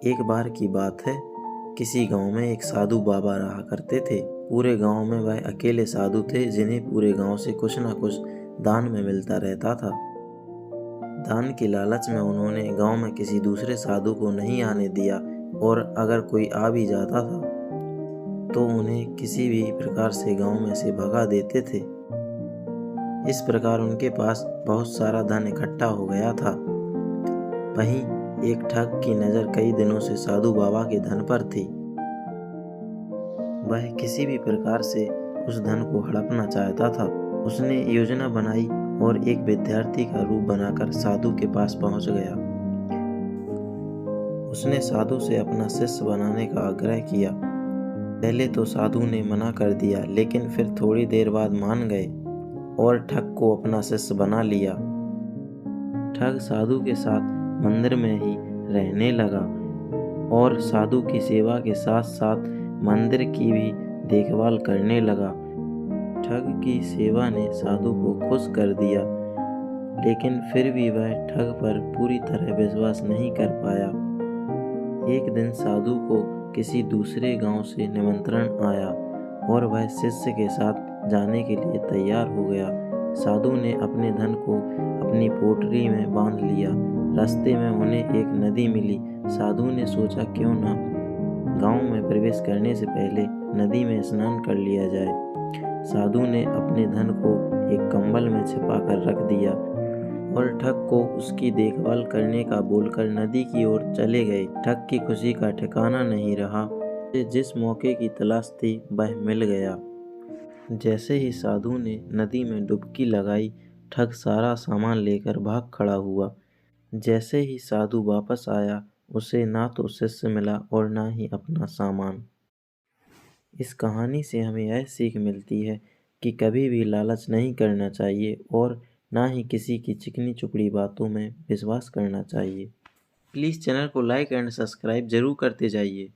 एक बार की बात है, किसी गांव में एक साधु बाबा रहा करते थे। पूरे गांव में वह अकेले साधु थे जिन्हें पूरे गांव से कुछ न कुछ दान में मिलता रहता था। दान की लालच में उन्होंने गांव में किसी दूसरे साधु को नहीं आने दिया और अगर कोई आ भी जाता था तो उन्हें किसी भी प्रकार से गांव में से भगा देते थे। इस प्रकार उनके पास बहुत सारा धन इकट्ठा हो गया था। वहीं एक ठग की नज़र कई दिनों से साधु बाबा के धन पर थी। वह किसी भी प्रकार से उस धन को हड़पना चाहता था। उसने योजना बनाई और एक विद्यार्थी का रूप बनाकर साधु के पास पहुंच गया। उसने साधु से अपना शिष्य बनाने का आग्रह किया। पहले तो साधु ने मना कर दिया, लेकिन फिर थोड़ी देर बाद मान गए और ठग को अपना शिष्य बना लिया। ठग साधु के साथ मंदिर में ही रहने लगा और साधु की सेवा के साथ साथ मंदिर की भी देखभाल करने लगा। ठग की सेवा ने साधु को खुश कर दिया, लेकिन फिर भी वह ठग पर पूरी तरह विश्वास नहीं कर पाया। एक दिन साधु को किसी दूसरे गांव से निमंत्रण आया और वह शिष्य के साथ जाने के लिए तैयार हो गया। साधु ने अपने धन को अपनी पोटली में बांध लिया। रास्ते में उन्हें एक नदी मिली। साधु ने सोचा क्यों ना गांव में प्रवेश करने से पहले नदी में स्नान कर लिया जाए। साधु ने अपने धन को एक कंबल में छिपा कर रख दिया और ठग को उसकी देखभाल करने का बोलकर नदी की ओर चले गए। ठग की खुशी का ठिकाना नहीं रहा। जिस मौके की तलाश थी वह मिल गया। जैसे ही साधु ने नदी में डुबकी लगाई, ठग सारा सामान लेकर भाग खड़ा हुआ। जैसे ही साधु वापस आया, उसे ना तो शिष्य मिला और ना ही अपना सामान। इस कहानी से हमें यह सीख मिलती है कि कभी भी लालच नहीं करना चाहिए और ना ही किसी की चिकनी चुपड़ी बातों में विश्वास करना चाहिए। प्लीज़ चैनल को लाइक एंड सब्सक्राइब जरूर करते जाइए।